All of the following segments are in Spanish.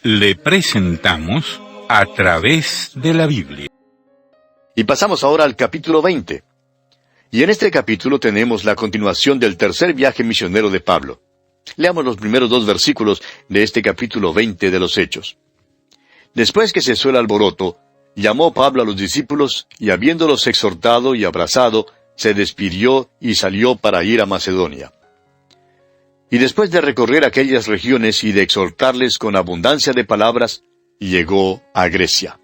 Le presentamos A través de la Biblia. Y pasamos ahora al capítulo 20. Y en este capítulo tenemos la continuación del tercer viaje misionero de Pablo. Leamos los primeros 2 versículos de este capítulo 20 de los Hechos. Después que cesó el alboroto, llamó Pablo a los discípulos, y habiéndolos exhortado y abrazado, se despidió y salió para ir a Macedonia. Y después de recorrer aquellas regiones y de exhortarles con abundancia de palabras, llegó a Grecia.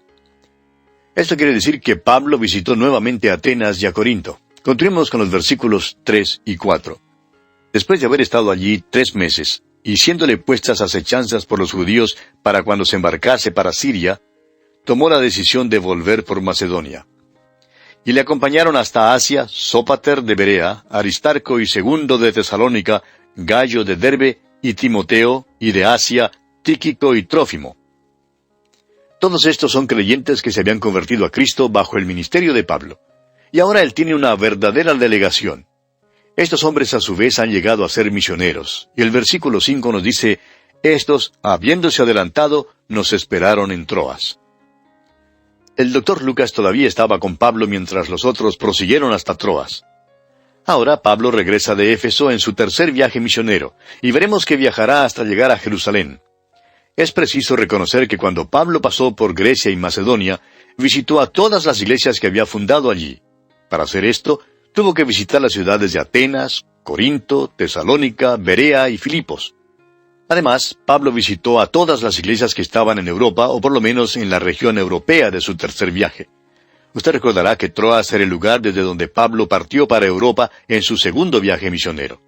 Esto quiere decir que Pablo visitó nuevamente Atenas y a Corinto. Continuemos con los versículos 3 y 4. Después de haber estado allí 3 meses, y siéndole puestas acechanzas por los judíos para cuando se embarcase para Siria, tomó la decisión de volver por Macedonia. Y le acompañaron hasta Asia Sópater de Berea, Aristarco y Segundo de Tesalónica, Gallo de Derbe y Timoteo, y de Asia Tíquico y Trófimo. Todos estos son creyentes que se habían convertido a Cristo bajo el ministerio de Pablo. Y ahora él tiene una verdadera delegación. Estos hombres a su vez han llegado a ser misioneros. Y el versículo 5 nos dice, estos, habiéndose adelantado, nos esperaron en Troas. El doctor Lucas todavía estaba con Pablo mientras los otros prosiguieron hasta Troas. Ahora Pablo regresa de Éfeso en su tercer viaje misionero, y veremos que viajará hasta llegar a Jerusalén. Es preciso reconocer que cuando Pablo pasó por Grecia y Macedonia, visitó a todas las iglesias que había fundado allí. Para hacer esto, tuvo que visitar las ciudades de Atenas, Corinto, Tesalónica, Berea y Filipos. Además, Pablo visitó a todas las iglesias que estaban en Europa, o por lo menos en la región europea de su tercer viaje. Usted recordará que Troas era el lugar desde donde Pablo partió para Europa en su segundo viaje misionero.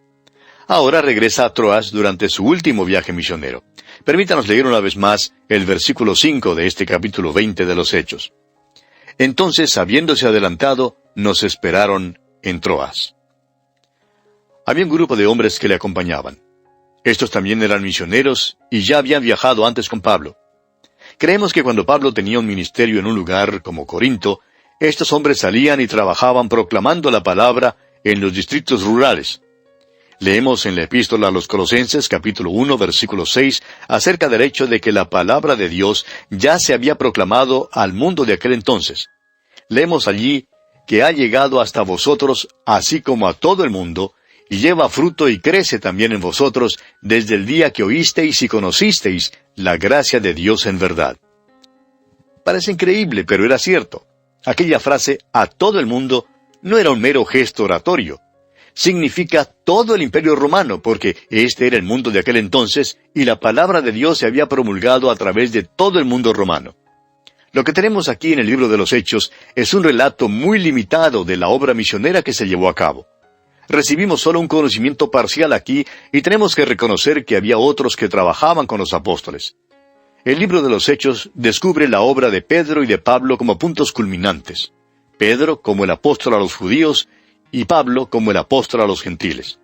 Ahora regresa a Troas durante su último viaje misionero. Permítanos leer una vez más el versículo 5 de este capítulo 20 de los Hechos. Entonces, habiéndose adelantado, nos esperaron en Troas. Había un grupo de hombres que le acompañaban. Estos también eran misioneros y ya habían viajado antes con Pablo. Creemos que cuando Pablo tenía un ministerio en un lugar como Corinto, estos hombres salían y trabajaban proclamando la palabra en los distritos rurales. Leemos en la epístola a los Colosenses, capítulo 1, versículo 6, acerca del hecho de que la palabra de Dios ya se había proclamado al mundo de aquel entonces. Leemos allí que ha llegado hasta vosotros, así como a todo el mundo, y lleva fruto y crece también en vosotros desde el día que oísteis y conocisteis la gracia de Dios en verdad. Parece increíble, pero era cierto. Aquella frase, a todo el mundo, no era un mero gesto oratorio. Significa todo el Imperio Romano, porque este era el mundo de aquel entonces, y la palabra de Dios se había promulgado a través de todo el mundo romano. Lo que tenemos aquí en el libro de los Hechos es un relato muy limitado de la obra misionera que se llevó a cabo. Recibimos solo un conocimiento parcial aquí y tenemos que reconocer que había otros que trabajaban con los apóstoles. El libro de los Hechos descubre la obra de Pedro y de Pablo como puntos culminantes. Pedro como el apóstol a los judíos y Pablo como el apóstol a los gentiles.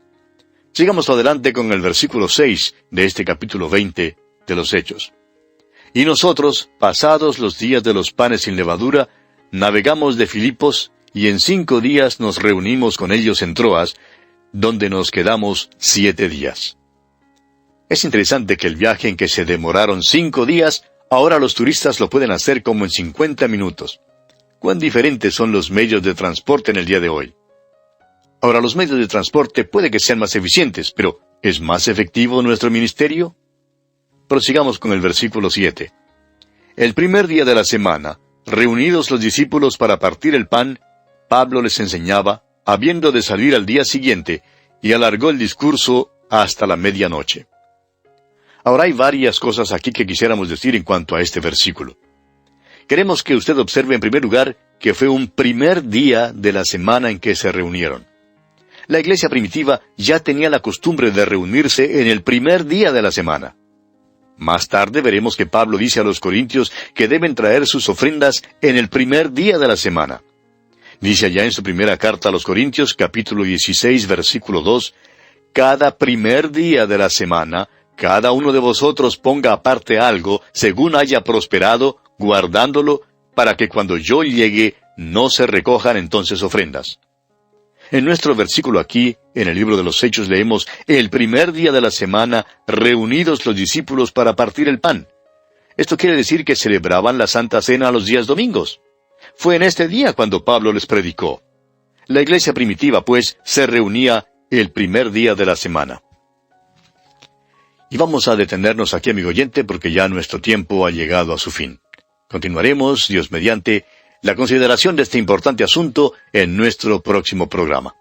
Sigamos adelante con el versículo 6 de este capítulo 20 de los Hechos. Y nosotros, pasados los días de los panes sin levadura, navegamos de Filipos, y en 5 días nos reunimos con ellos en Troas, donde nos quedamos 7 días. Es interesante que el viaje en que se demoraron 5 días, ahora los turistas lo pueden hacer como en 50 minutos. ¿Cuán diferentes son los medios de transporte en el día de hoy? Ahora, los medios de transporte puede que sean más eficientes, pero ¿es más efectivo nuestro ministerio? Prosigamos con el versículo 7. El primer día de la semana, reunidos los discípulos para partir el pan, Pablo les enseñaba, habiendo de salir al día siguiente, y alargó el discurso hasta la medianoche. Ahora hay varias cosas aquí que quisiéramos decir en cuanto a este versículo. Queremos que usted observe en primer lugar que fue un primer día de la semana en que se reunieron. La iglesia primitiva ya tenía la costumbre de reunirse en el primer día de la semana. Más tarde veremos que Pablo dice a los corintios que deben traer sus ofrendas en el primer día de la semana. Dice allá en su primera carta a los Corintios, capítulo 16, versículo 2, cada primer día de la semana, cada uno de vosotros ponga aparte algo, según haya prosperado, guardándolo, para que cuando yo llegue, no se recojan entonces ofrendas. En nuestro versículo aquí, en el libro de los Hechos, leemos, el primer día de la semana, reunidos los discípulos para partir el pan. Esto quiere decir que celebraban la Santa Cena los días domingos. Fue en este día cuando Pablo les predicó. La iglesia primitiva, pues, se reunía el primer día de la semana. Y vamos a detenernos aquí, amigo oyente, porque ya nuestro tiempo ha llegado a su fin. Continuaremos, Dios mediante, la consideración de este importante asunto en nuestro próximo programa.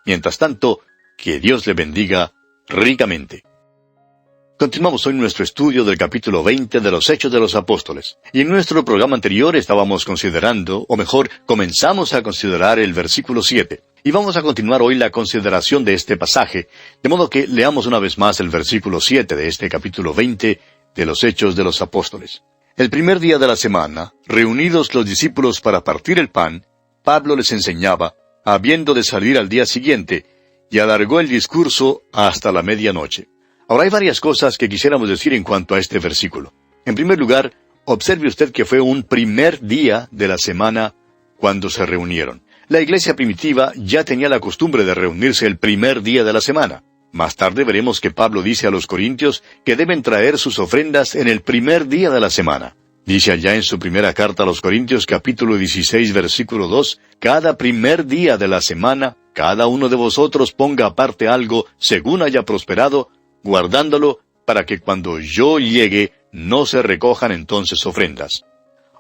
Mientras tanto, que Dios le bendiga ricamente. Continuamos hoy nuestro estudio del capítulo 20 de los Hechos de los Apóstoles. Y en nuestro programa anterior estábamos considerando, o mejor, comenzamos a considerar el versículo 7. Y vamos a continuar hoy la consideración de este pasaje, de modo que leamos una vez más el versículo 7 de este capítulo 20 de los Hechos de los Apóstoles. El primer día de la semana, reunidos los discípulos para partir el pan, Pablo les enseñaba, habiendo de salir al día siguiente, y alargó el discurso hasta la medianoche. Ahora hay varias cosas que quisiéramos decir en cuanto a este versículo. En primer lugar, observe usted que fue un primer día de la semana cuando se reunieron. La iglesia primitiva ya tenía la costumbre de reunirse el primer día de la semana. Más tarde veremos que Pablo dice a los corintios que deben traer sus ofrendas en el primer día de la semana. Dice allá en su primera carta a los Corintios, capítulo 16, versículo 2, cada primer día de la semana, cada uno de vosotros ponga aparte algo según haya prosperado, guardándolo para que cuando yo llegue no se recojan entonces ofrendas.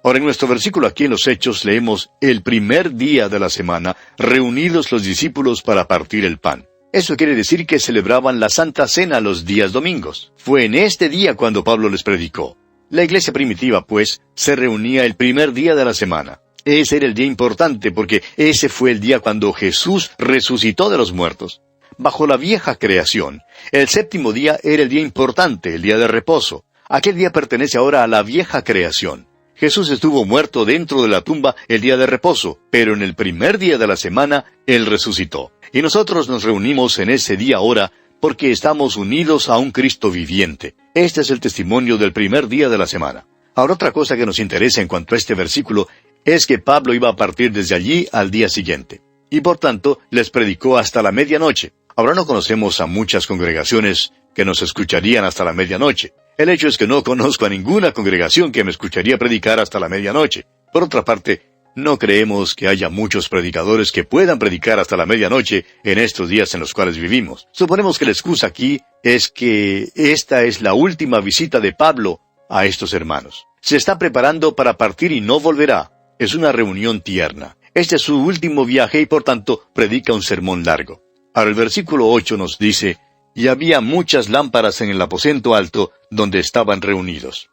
Ahora en nuestro versículo aquí en los Hechos leemos el primer día de la semana, reunidos los discípulos para partir el pan. Eso quiere decir que celebraban la Santa Cena los días domingos. Fue en este día cuando Pablo les predicó. La iglesia primitiva, pues, se reunía el primer día de la semana. Ese era el día importante porque ese fue el día cuando Jesús resucitó de los muertos. Bajo la vieja creación, el séptimo día era el día importante, el día de reposo. Aquel día pertenece ahora a la vieja creación. Jesús estuvo muerto dentro de la tumba el día de reposo, pero en el primer día de la semana, Él resucitó. Y nosotros nos reunimos en ese día ahora porque estamos unidos a un Cristo viviente. Este es el testimonio del primer día de la semana. Ahora otra cosa que nos interesa en cuanto a este versículo es que Pablo iba a partir desde allí al día siguiente. Y por tanto, les predicó hasta la medianoche. Ahora no conocemos a muchas congregaciones que nos escucharían hasta la medianoche. El hecho es que no conozco a ninguna congregación que me escucharía predicar hasta la medianoche. Por otra parte, no creemos que haya muchos predicadores que puedan predicar hasta la medianoche en estos días en los cuales vivimos. Suponemos que la excusa aquí es que esta es la última visita de Pablo a estos hermanos. Se está preparando para partir y no volverá. Es una reunión tierna. Este es su último viaje y por tanto predica un sermón largo. Ahora el versículo 8 nos dice, y había muchas lámparas en el aposento alto donde estaban reunidos.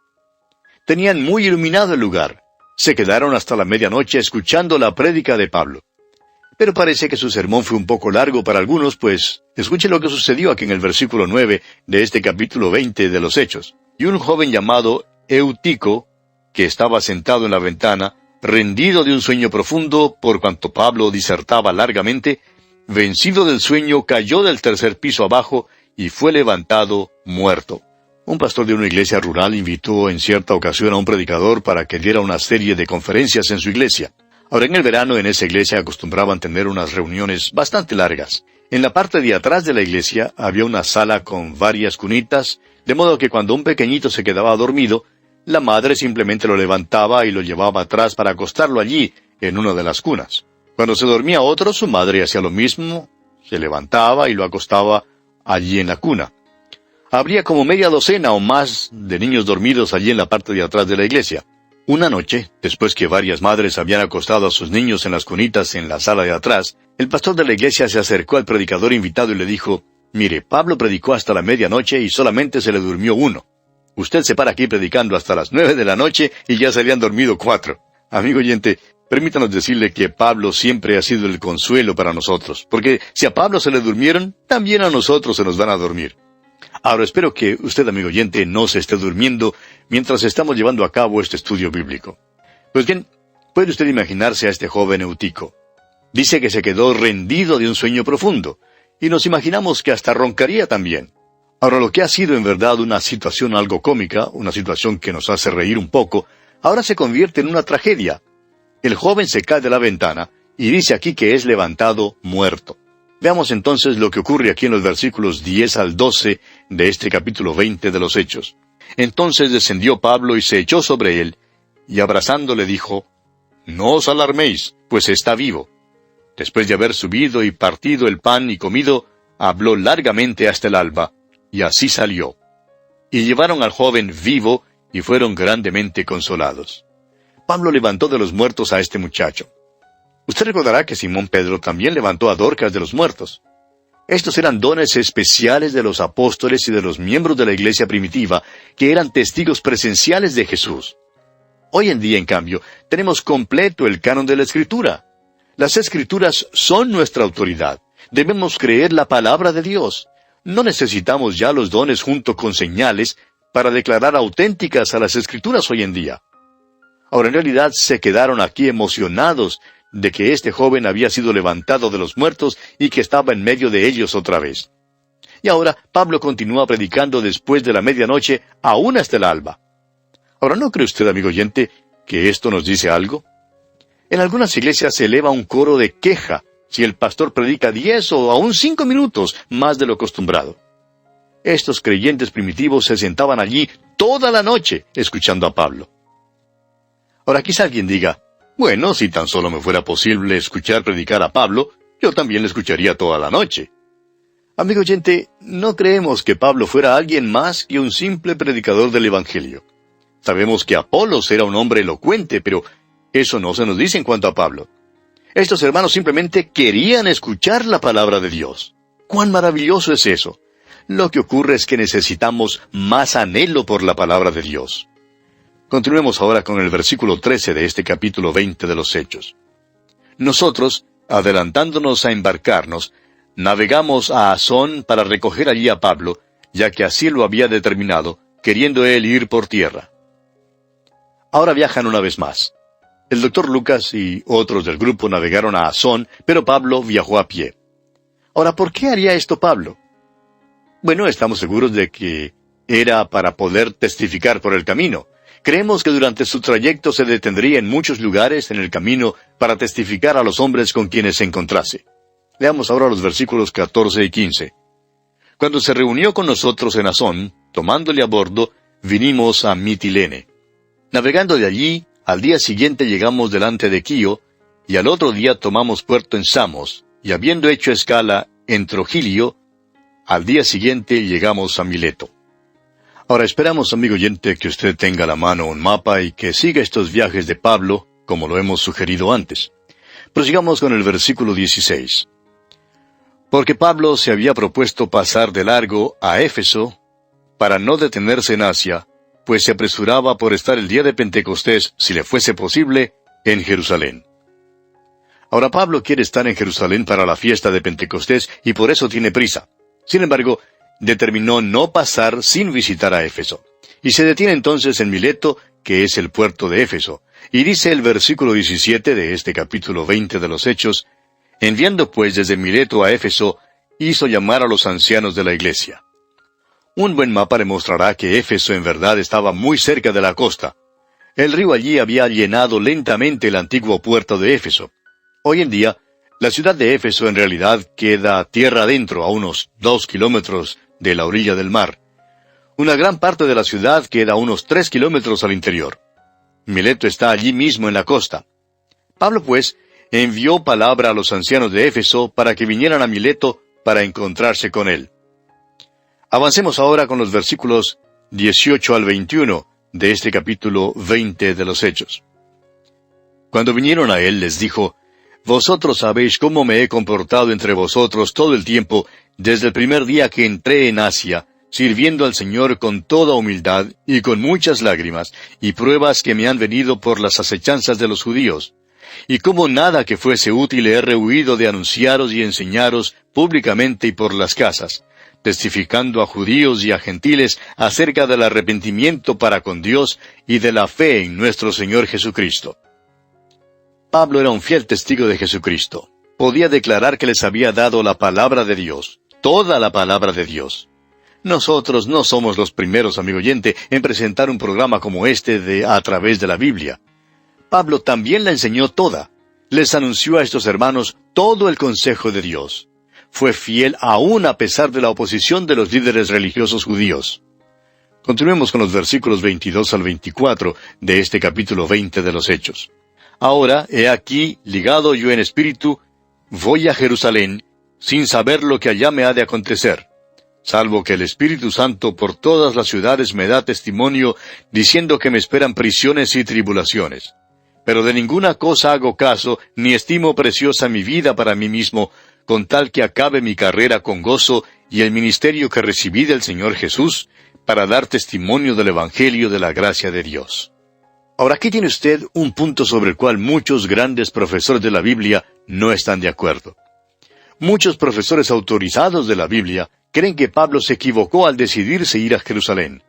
Tenían muy iluminado el lugar. Se quedaron hasta la medianoche escuchando la prédica de Pablo. Pero parece que su sermón fue un poco largo para algunos, pues escuche lo que sucedió aquí en el versículo 9 de este capítulo 20 de los Hechos. Y un joven llamado Eutico, que estaba sentado en la ventana, rendido de un sueño profundo, por cuanto Pablo disertaba largamente, vencido del sueño, cayó del tercer piso abajo y fue levantado muerto. Un pastor de una iglesia rural invitó en cierta ocasión a un predicador para que diera una serie de conferencias en su iglesia. Ahora en el verano en esa iglesia acostumbraban tener unas reuniones bastante largas. En la parte de atrás de la iglesia había una sala con varias cunitas, de modo que cuando un pequeñito se quedaba dormido, la madre simplemente lo levantaba y lo llevaba atrás para acostarlo allí, en una de las cunas. Cuando se dormía otro, su madre hacía lo mismo, se levantaba y lo acostaba allí en la cuna. Habría como media docena o más de niños dormidos allí en la parte de atrás de la iglesia. Una noche, después que varias madres habían acostado a sus niños en las cunitas en la sala de atrás, el pastor de la iglesia se acercó al predicador invitado y le dijo, «Mire, Pablo predicó hasta la medianoche y solamente se le durmió uno. Usted se para aquí predicando hasta las 9 de la noche y ya se habían dormido 4. Amigo oyente, permítanos decirle que Pablo siempre ha sido el consuelo para nosotros, porque si a Pablo se le durmieron, también a nosotros se nos van a dormir. Ahora espero que usted, amigo oyente, no se esté durmiendo mientras estamos llevando a cabo este estudio bíblico. Pues bien, puede usted imaginarse a este joven Eutico. Dice que se quedó rendido de un sueño profundo, y nos imaginamos que hasta roncaría también. Ahora lo que ha sido en verdad una situación algo cómica, una situación que nos hace reír un poco, ahora se convierte en una tragedia. El joven se cae de la ventana y dice aquí que es levantado muerto. Veamos entonces lo que ocurre aquí en los versículos 10 al 12 de este capítulo 20 de los Hechos. Entonces descendió Pablo y se echó sobre él, y abrazándole dijo, «No os alarméis, pues está vivo». Después de haber subido y partido el pan y comido, habló largamente hasta el alba, y así salió. Y llevaron al joven vivo, y fueron grandemente consolados. Pablo levantó de los muertos a este muchacho. Usted recordará que Simón Pedro también levantó a Dorcas de los muertos. Estos eran dones especiales de los apóstoles y de los miembros de la iglesia primitiva, que eran testigos presenciales de Jesús. Hoy en día, en cambio, tenemos completo el canon de la Escritura. Las Escrituras son nuestra autoridad. Debemos creer la palabra de Dios. No necesitamos ya los dones junto con señales para declarar auténticas a las Escrituras hoy en día. Ahora, en realidad, se quedaron aquí emocionados de que este joven había sido levantado de los muertos y que estaba en medio de ellos otra vez. Y ahora Pablo continúa predicando después de la medianoche, aún hasta el alba. Ahora, ¿no cree usted, amigo oyente, que esto nos dice algo? En algunas iglesias se eleva un coro de queja si el pastor predica 10 o aún 5 minutos más de lo acostumbrado. Estos creyentes primitivos se sentaban allí toda la noche escuchando a Pablo. Ahora quizá alguien diga, bueno, si tan solo me fuera posible escuchar predicar a Pablo, yo también le escucharía toda la noche. Amigo oyente, no creemos que Pablo fuera alguien más que un simple predicador del Evangelio. Sabemos que Apolos era un hombre elocuente, pero eso no se nos dice en cuanto a Pablo. Estos hermanos simplemente querían escuchar la palabra de Dios. ¡Cuán maravilloso es eso! Lo que ocurre es que necesitamos más anhelo por la palabra de Dios. Continuemos ahora con el versículo 13 de este capítulo 20 de los Hechos. Nosotros, adelantándonos a embarcarnos, navegamos a Asón para recoger allí a Pablo, ya que así lo había determinado, queriendo él ir por tierra. Ahora viajan una vez más. El doctor Lucas y otros del grupo navegaron a Asón, pero Pablo viajó a pie. Ahora, ¿por qué haría esto Pablo? Bueno, estamos seguros de que era para poder testificar por el camino. Creemos que durante su trayecto se detendría en muchos lugares en el camino para testificar a los hombres con quienes se encontrase. Leamos ahora los versículos 14 y 15. Cuando se reunió con nosotros en Asón, tomándole a bordo, vinimos a Mitilene. Navegando de allí, al día siguiente llegamos delante de Quío, y al otro día tomamos puerto en Samos, y habiendo hecho escala en Trogilio, al día siguiente llegamos a Mileto. Ahora esperamos, amigo oyente, que usted tenga a la mano un mapa y que siga estos viajes de Pablo, como lo hemos sugerido antes. Prosigamos con el versículo 16. Porque Pablo se había propuesto pasar de largo a Éfeso, para no detenerse en Asia, pues se apresuraba por estar el día de Pentecostés, si le fuese posible, en Jerusalén. Ahora Pablo quiere estar en Jerusalén para la fiesta de Pentecostés y por eso tiene prisa. Sin embargo, determinó no pasar sin visitar a Éfeso. Y se detiene entonces en Mileto, que es el puerto de Éfeso. Y dice el versículo 17 de este capítulo 20 de los Hechos, enviando pues desde Mileto a Éfeso, hizo llamar a los ancianos de la iglesia. Un buen mapa demostrará que Éfeso en verdad estaba muy cerca de la costa. El río allí había llenado lentamente el antiguo puerto de Éfeso. Hoy en día, la ciudad de Éfeso en realidad queda tierra adentro, a unos 2 kilómetros de la orilla del mar. Una gran parte de la ciudad queda a unos 3 kilómetros al interior. Mileto está allí mismo en la costa. Pablo, pues, envió palabra a los ancianos de Éfeso para que vinieran a Mileto para encontrarse con él. Avancemos ahora con los versículos 18 al 21 de este capítulo 20 de los Hechos. Cuando vinieron a él, les dijo, «Vosotros sabéis cómo me he comportado entre vosotros todo el tiempo, desde el primer día que entré en Asia, sirviendo al Señor con toda humildad y con muchas lágrimas, y pruebas que me han venido por las acechanzas de los judíos. Y como nada que fuese útil he rehuido de anunciaros y enseñaros públicamente y por las casas, testificando a judíos y a gentiles acerca del arrepentimiento para con Dios y de la fe en nuestro Señor Jesucristo». Pablo era un fiel testigo de Jesucristo. Podía declarar que les había dado la palabra de Dios, toda la palabra de Dios. Nosotros no somos los primeros, amigo oyente, en presentar un programa como este de A través de la Biblia. Pablo también la enseñó toda. Les anunció a estos hermanos todo el consejo de Dios. Fue fiel aún a pesar de la oposición de los líderes religiosos judíos. Continuemos con los versículos 22 al 24 de este capítulo 20 de los Hechos. Ahora, he aquí, ligado yo en espíritu, voy a Jerusalén, sin saber lo que allá me ha de acontecer, salvo que el Espíritu Santo por todas las ciudades me da testimonio, diciendo que me esperan prisiones y tribulaciones. Pero de ninguna cosa hago caso, ni estimo preciosa mi vida para mí mismo, con tal que acabe mi carrera con gozo y el ministerio que recibí del Señor Jesús, para dar testimonio del Evangelio de la gracia de Dios. Ahora, aquí tiene usted un punto sobre el cual muchos grandes profesores de la Biblia no están de acuerdo. Muchos profesores autorizados de la Biblia creen que Pablo se equivocó al decidirse ir a Jerusalén.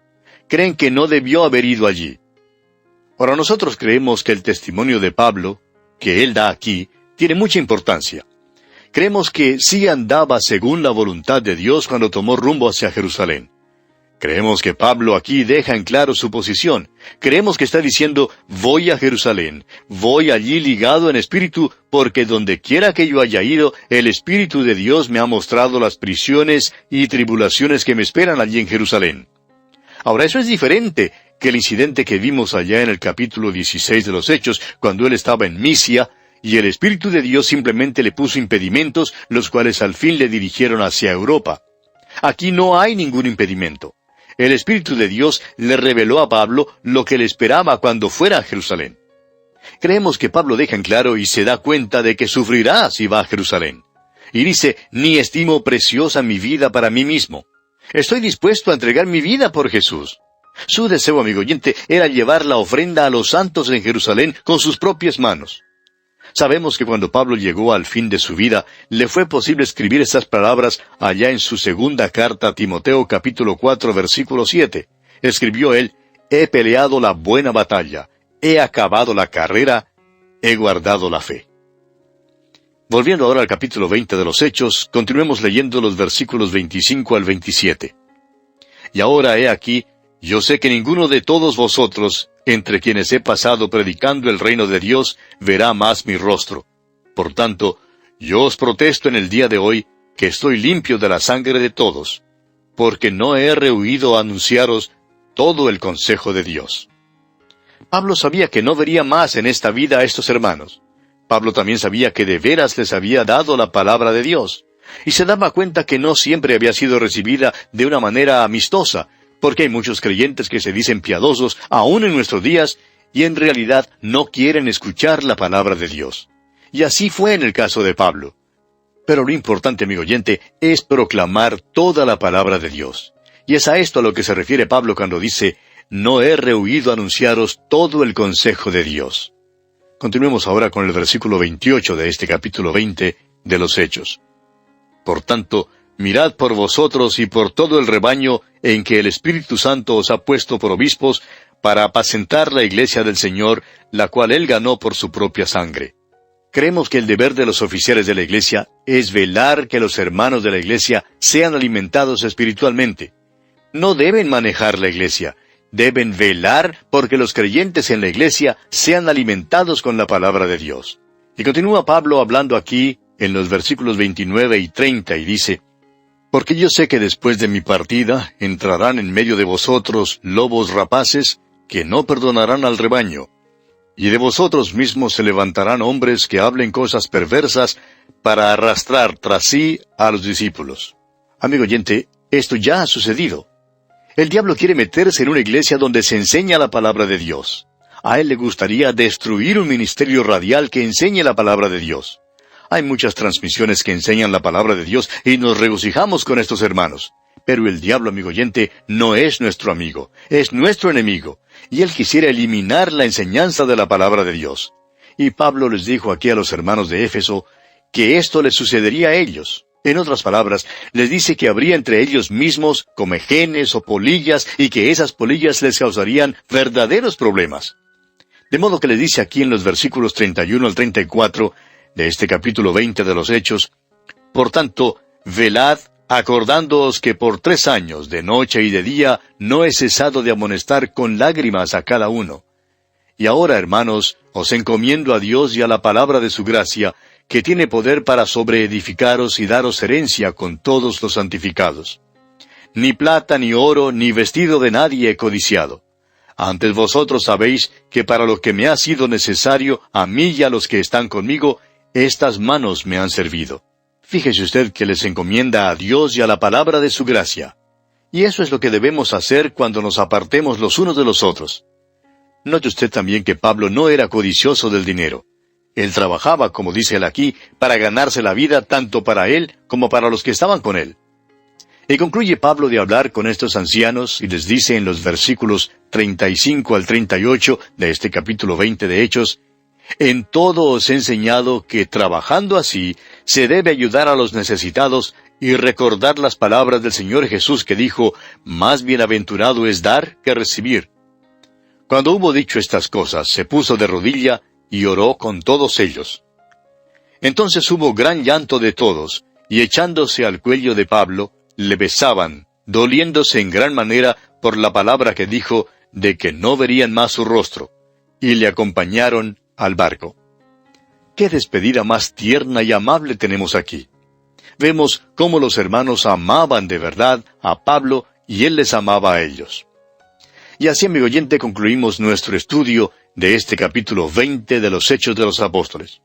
Creen que no debió haber ido allí. Ahora, nosotros creemos que el testimonio de Pablo, que él da aquí, tiene mucha importancia. Creemos que sí andaba según la voluntad de Dios cuando tomó rumbo hacia Jerusalén. Creemos que Pablo aquí deja en claro su posición. Creemos que está diciendo, voy a Jerusalén, voy allí ligado en espíritu, porque donde quiera que yo haya ido, el Espíritu de Dios me ha mostrado las prisiones y tribulaciones que me esperan allí en Jerusalén. Ahora, eso es diferente que el incidente que vimos allá en el capítulo 16 de los Hechos, cuando él estaba en Misia, y el Espíritu de Dios simplemente le puso impedimentos, los cuales al fin le dirigieron hacia Europa. Aquí no hay ningún impedimento. El Espíritu de Dios le reveló a Pablo lo que le esperaba cuando fuera a Jerusalén. Creemos que Pablo deja en claro y se da cuenta de que sufrirá si va a Jerusalén. Y dice, ni estimo preciosa mi vida para mí mismo. Estoy dispuesto a entregar mi vida por Jesús. Su deseo, amigo oyente, era llevar la ofrenda a los santos en Jerusalén con sus propias manos. Sabemos que cuando Pablo llegó al fin de su vida, le fue posible escribir estas palabras allá en su segunda carta a Timoteo capítulo 4 versículo 7. Escribió él, he peleado la buena batalla, he acabado la carrera, he guardado la fe. Volviendo ahora al capítulo 20 de los Hechos, continuemos leyendo los versículos 25 al 27. Y ahora he aquí, yo sé que ninguno de todos vosotros, entre quienes he pasado predicando el reino de Dios, verá más mi rostro. Por tanto, yo os protesto en el día de hoy, que estoy limpio de la sangre de todos, porque no he rehuido a anunciaros todo el consejo de Dios. Pablo sabía que no vería más en esta vida a estos hermanos. Pablo también sabía que de veras les había dado la palabra de Dios, y se daba cuenta que no siempre había sido recibida de una manera amistosa, porque hay muchos creyentes que se dicen piadosos aún en nuestros días, y en realidad no quieren escuchar la palabra de Dios. Y así fue en el caso de Pablo. Pero lo importante, amigo oyente, es proclamar toda la palabra de Dios. Y es a esto a lo que se refiere Pablo cuando dice, no he rehuido anunciaros todo el consejo de Dios. Continuemos ahora con el versículo 28 de este capítulo 20 de los Hechos. Por tanto, mirad por vosotros y por todo el rebaño en que el Espíritu Santo os ha puesto por obispos para apacentar la iglesia del Señor, la cual Él ganó por su propia sangre. Creemos que el deber de los oficiales de la iglesia es velar que los hermanos de la iglesia sean alimentados espiritualmente. No deben manejar la iglesia, deben velar porque los creyentes en la iglesia sean alimentados con la palabra de Dios. Y continúa Pablo hablando aquí en los versículos 29 y 30 y dice, porque yo sé que después de mi partida entrarán en medio de vosotros lobos rapaces que no perdonarán al rebaño. Y de vosotros mismos se levantarán hombres que hablen cosas perversas para arrastrar tras sí a los discípulos. Amigo oyente, esto ya ha sucedido. El diablo quiere meterse en una iglesia donde se enseña la palabra de Dios. A él le gustaría destruir un ministerio radial que enseñe la palabra de Dios. Hay muchas transmisiones que enseñan la palabra de Dios y nos regocijamos con estos hermanos. Pero el diablo, amigo oyente, no es nuestro amigo, es nuestro enemigo. Y él quisiera eliminar la enseñanza de la palabra de Dios. Y Pablo les dijo aquí a los hermanos de Éfeso que esto les sucedería a ellos. En otras palabras, les dice que habría entre ellos mismos comejenes o polillas y que esas polillas les causarían verdaderos problemas. De modo que les dice aquí en los versículos 31 al 34 de este capítulo 20 de los Hechos, por tanto, velad, acordándoos que por 3 años, de noche y de día, no he cesado de amonestar con lágrimas a cada uno. Y ahora, hermanos, os encomiendo a Dios y a la palabra de su gracia, que tiene poder para sobreedificaros y daros herencia con todos los santificados. Ni plata, ni oro, ni vestido de nadie he codiciado. Antes vosotros sabéis que para lo que me ha sido necesario, a mí y a los que están conmigo, estas manos me han servido. Fíjese usted que les encomienda a Dios y a la palabra de su gracia. Y eso es lo que debemos hacer cuando nos apartemos los unos de los otros. Note usted también que Pablo no era codicioso del dinero. Él trabajaba, como dice él aquí, para ganarse la vida tanto para él como para los que estaban con él. Y concluye Pablo de hablar con estos ancianos y les dice en los versículos 35 al 38 de este capítulo 20 de Hechos, «En todo os he enseñado que trabajando así se debe ayudar a los necesitados y recordar las palabras del Señor Jesús que dijo, más bienaventurado es dar que recibir». Cuando hubo dicho estas cosas, se puso de rodilla y oró con todos ellos. Entonces hubo gran llanto de todos, y echándose al cuello de Pablo, le besaban, doliéndose en gran manera por la palabra que dijo de que no verían más su rostro, y le acompañaron al barco. ¡Qué despedida más tierna y amable tenemos aquí! Vemos cómo los hermanos amaban de verdad a Pablo y él les amaba a ellos. Y así, amigo oyente, concluimos nuestro estudio de este capítulo 20 de los Hechos de los Apóstoles.